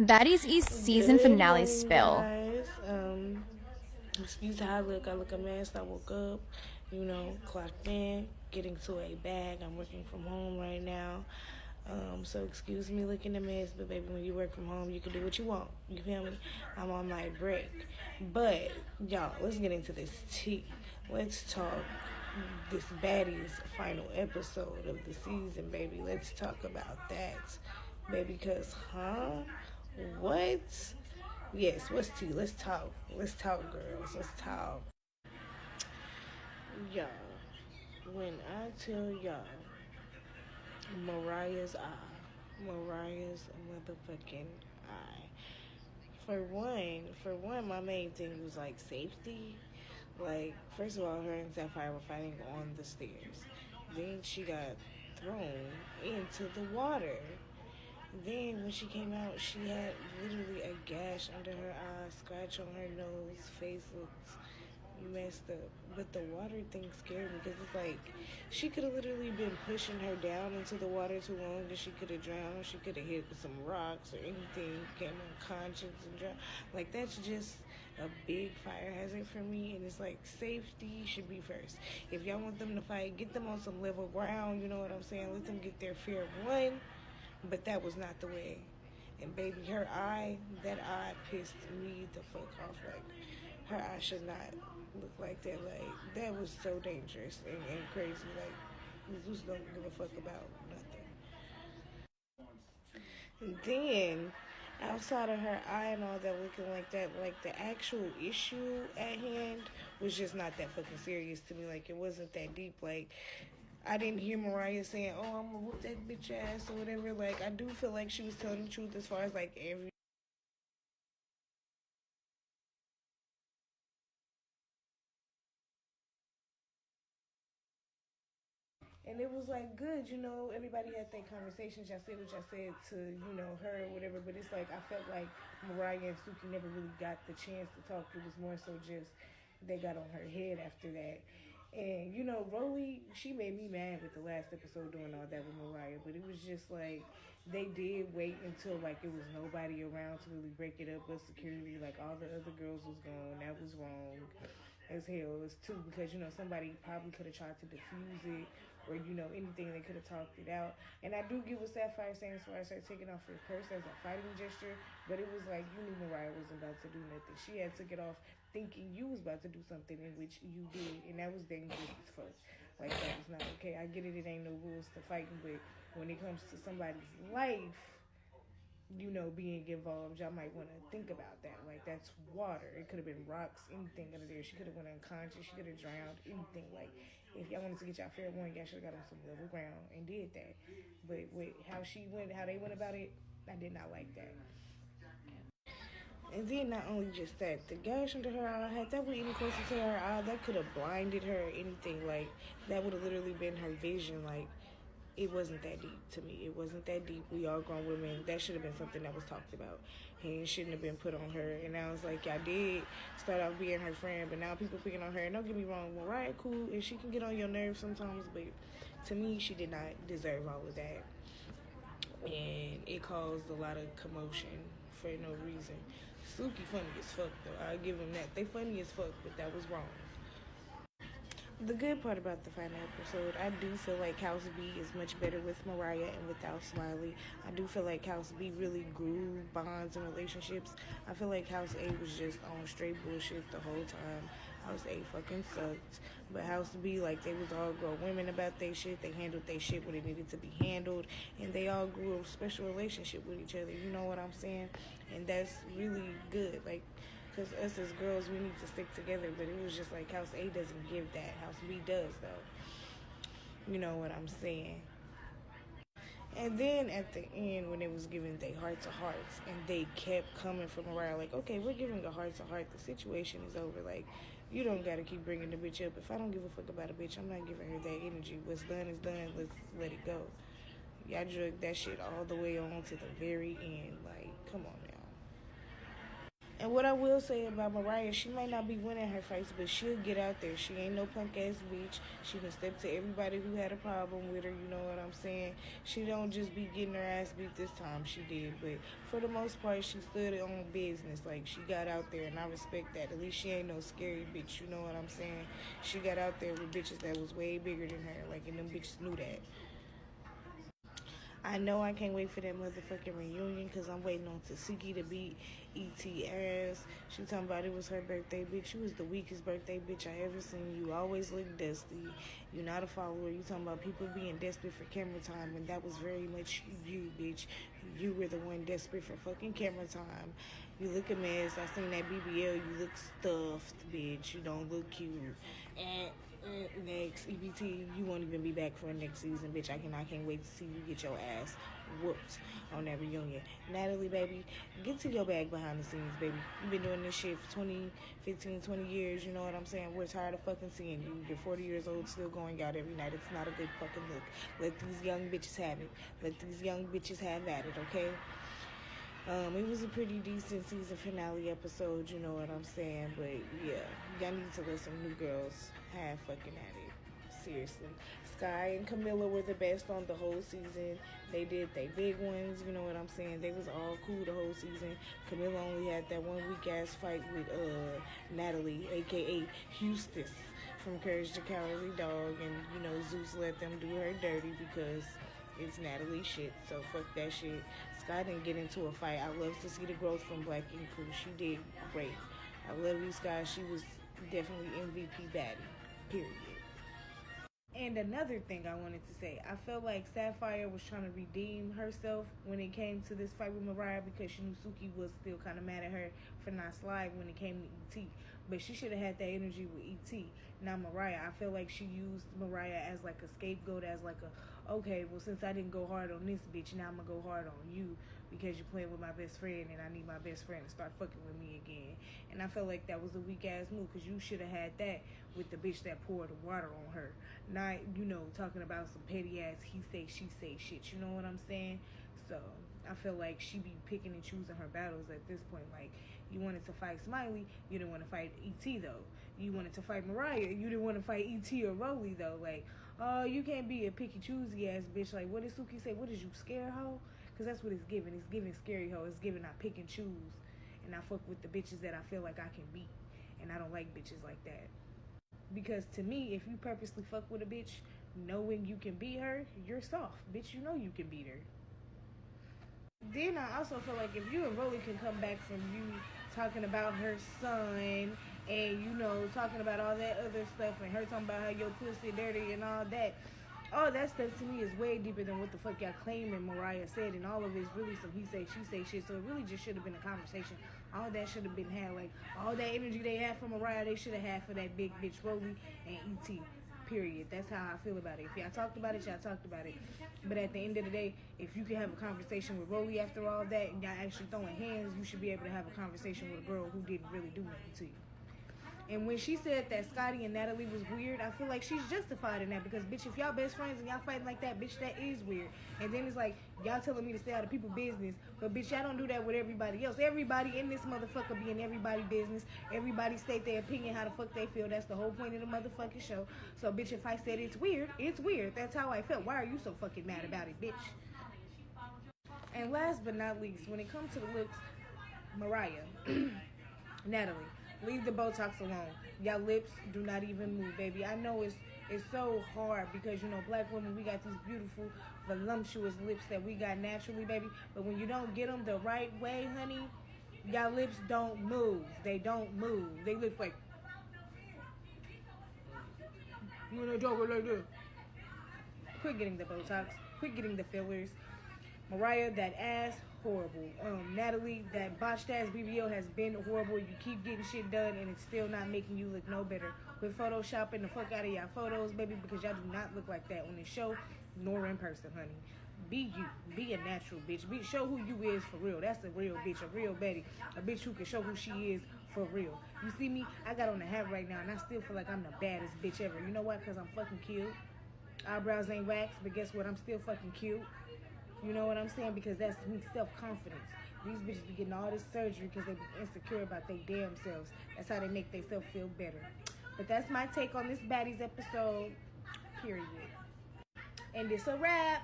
Baddies East season Good finale morning, spill. guys. Excuse how I look a mess. I woke up, clocked in, getting to a bag. I'm working from home right now. So excuse me looking a mess, but baby, when you work from home, you can do what you want. You feel me? I'm on my break. But y'all, let's get into this tea. Let's talk this Baddies final episode of the season, baby. Let's talk about that, baby. Cause, what? Yes, what's tea? Let's talk. Let's talk, girls. Let's talk. Y'all, when I tell y'all, Mariah's eye. Mariah's motherfucking eye. For one, my main thing was like safety. Like, first of all, her and Sapphire were fighting on the stairs. Then she got thrown into the water. Then when she came out, she had literally a gash under her eye, scratch on her nose, face looked messed up. But the water thing scared me because it's like she could have literally been pushing her down into the water too long and she could have drowned. She could have hit some rocks or anything, came unconscious and drowned. Like, that's just a big fire hazard for me. And it's like safety should be first. If y'all want them to fight, get them on some level ground. You know what I'm saying? Let them get their fair one. But that was not the way. And baby, her eye, that eye pissed me the fuck off. Like, her eye should not look like that. Like, that was so dangerous and crazy. Like, Zeus don't give a fuck about nothing. And then, outside of her eye and all that looking like that, like, the actual issue at hand was just not that fucking serious to me. Like, it wasn't that deep. Like, I didn't hear Mariah saying, "Oh, I'm gonna whoop that bitch ass" or whatever. Like, I do feel like she was telling the truth as far as like every. And it was like good, everybody had their conversations. Y'all said what y'all said to, her or whatever. But it's like I felt like Mariah and Suki never really got the chance to talk. It was more so just they got on her head after that. And Rolly, she made me mad with the last episode doing all that with Mariah. But it was just like they did wait until like it was nobody around to really break it up with security. Like all the other girls was gone. That was wrong as hell. It's too because somebody probably could have tried to defuse it or anything. They could have talked it out. And I do get what Sapphire saying, so I started taking off her purse as a fighting gesture. But it was like you knew Mariah wasn't about to do nothing. She had took it off thinking you was about to do something in which you did, and that was dangerous as fuck. Like, that was not okay. I get it. It ain't no rules to fighting, but when it comes to somebody's life, being involved, y'all might want to think about that. Like, that's water. It could have been rocks, anything under there. She could have went unconscious. She could have drowned, anything. Like, if y'all wanted to get y'all fair one, y'all should have got on some level ground and did that. But with how they went about it, I did not like that. And then not only just that, the gash under her eye, had that went any closer to her eye, that could have blinded her or anything. Like, that would have literally been her vision. Like, it wasn't that deep to me. It wasn't that deep. We all grown women. That should have been something that was talked about. And it shouldn't have been put on her. And I was like, y'all did start off being her friend, but now people picking on her. And don't get me wrong, Mariah cool, and she can get on your nerves sometimes, but to me, she did not deserve all of that. And it caused a lot of commotion for no reason. Suki funny as fuck though. I give them that. They funny as fuck, but that was wrong. The good part about the final episode, I do feel like House B is much better with Mariah and without Smiley. I do feel like House B really grew bonds and relationships. I feel like House A was just on straight bullshit the whole time. House A fucking sucked. But House B, like, they was all grown women about their shit. They handled their shit when it needed to be handled. And they all grew a special relationship with each other. You know what I'm saying? And that's really good. Like, because us as girls, we need to stick together. But it was just like House A doesn't give that. House B does, though. You know what I'm saying? And then at the end, when it was giving they heart to hearts, and they kept coming from around, like, okay, we're giving a heart to heart. The situation is over. Like, you don't gotta keep bringing the bitch up. If I don't give a fuck about a bitch, I'm not giving her that energy. What's done is done. Let's let it go. Y'all drug that shit all the way on to the very end. Like, come on now. And what I will say about Mariah, she might not be winning her fights, but she'll get out there. She ain't no punk ass bitch. She can step to everybody who had a problem with her, you know what I'm saying? She don't just be getting her ass beat this time, she did. But for the most part, she stood on business. Like, she got out there, and I respect that. At least she ain't no scary bitch, you know what I'm saying? She got out there with bitches that was way bigger than her, like, and them bitches knew that. I know I can't wait for that motherfucking reunion because I'm waiting on Tasuki to beat E.T. ass. She talking about it was her birthday, bitch. You was the weakest birthday bitch I ever seen. You always look dusty. You not a follower. You talking about people being desperate for camera time, and that was very much you, bitch. You were the one desperate for fucking camera time. You look a mess. I seen that BBL. You look stuffed, bitch. You don't look cute. And next EBT, you won't even be back for next season, bitch. I can't wait to see you get your ass whooped on that reunion. Natalie, baby, get to your bag behind the scenes, baby. You've been doing this shit for 20 years, you know what I'm saying? We're tired of fucking seeing you. You're 40 years old, still going out every night. It's not a good fucking look. Let these young bitches have it. Let these young bitches have at it, okay? It was a pretty decent season finale episode, you know what I'm saying? But yeah, y'all need to let some new girls have fucking at it. Seriously. Sky and Camilla were the best on the whole season. They did they big ones, you know what I'm saying? They was all cool the whole season. Camilla only had that 1 week ass fight with Natalie, aka Hustis from Courage the Cowardly Dog, and you know Zeus let them do her dirty because it's Natalie shit, so fuck that shit. Sky didn't get into a fight. I love to see the growth from Black Ink Crew. She did great. I love you, Sky. She was definitely MVP baddie. Period. And another thing I wanted to say, I felt like Sapphire was trying to redeem herself when it came to this fight with Mariah because she knew Suki was still kind of mad at her for not sliding when it came to E.T. But she should have had that energy with E.T. Now Mariah, I feel like she used Mariah as like a scapegoat, as like a, okay, well since I didn't go hard on this bitch, now I'm going to go hard on you because you're playing with my best friend and I need my best friend to start fucking with me again. And I felt like that was a weak ass move because you should have had that with the bitch that poured the water on her. Not, you know, talking about some petty ass he say, she say shit. You know what I'm saying? So I feel like she be picking and choosing her battles at this point. Like, you wanted to fight Smiley, you didn't want to fight E.T. though. You wanted to fight Mariah, you didn't want to fight E.T. or Rolly though. Like, oh, you can't be a picky choosy ass bitch. Like, what did Suki say? What is you, scare hoe? Because that's what it's giving. It's giving scary hoe. It's giving I pick and choose. And I fuck with the bitches that I feel like I can beat. And I don't like bitches like that. Because to me, if you purposely fuck with a bitch, knowing you can beat her, you're soft. Bitch, you know you can beat her. Then I also feel like if you and Rolly can come back from you talking about her son and, you know, talking about all that other stuff and her talking about how your pussy dirty and all that stuff to me is way deeper than what the fuck y'all claiming Mariah said, and all of it is really some he say, she say shit. So it really just should have been a conversation. All that should have been had. Like, all that energy they had for Mariah, they should have had for that big bitch Rolly and E.T. Period. That's how I feel about it. If y'all talked about it, y'all talked about it. But at the end of the day, if you can have a conversation with Rolly after all that and y'all actually throwing hands, you should be able to have a conversation with a girl who didn't really do nothing to you. And when she said that Scotty and Natalie was weird, I feel like she's justified in that because, bitch, if y'all best friends and y'all fighting like that, bitch, that is weird. And then it's like, y'all telling me to stay out of people's business, but, bitch, y'all don't do that with everybody else. Everybody in this motherfucker be in everybody's business. Everybody state their opinion, how the fuck they feel. That's the whole point of the motherfucking show. So, bitch, if I said it's weird, it's weird. That's how I felt. Why are you so fucking mad about it, bitch? And last but not least, when it comes to the looks, Mariah, Natalie, leave the Botox alone. Y'all lips do not even move, baby. I know it's so hard because, you know, black women, we got these beautiful, voluptuous lips that we got naturally, baby. But when you don't get them the right way, honey, y'all lips don't move. They don't move. They look like, you know, joke like this. Quit getting the Botox. Quit getting the fillers. Mariah, that ass, horrible. Natalie, that botched ass BBL has been horrible. You keep getting shit done and it's still not making you look no better. Quit photoshopping the fuck out of y'all photos, baby, because y'all do not look like that on this show nor in person, honey. Be you. Be a natural bitch. Show who you is for real. That's a real bitch, a real Betty. A bitch who can show who she is for real. You see me? I got on a hat right now and I still feel like I'm the baddest bitch ever. You know why? Because I'm fucking cute. Eyebrows ain't waxed, but guess what? I'm still fucking cute. You know what I'm saying? Because that's weak self-confidence. These bitches be getting all this surgery because they be insecure about their damn selves. That's how they make themselves feel better. But that's my take on this Baddies episode. Period. And it's a wrap.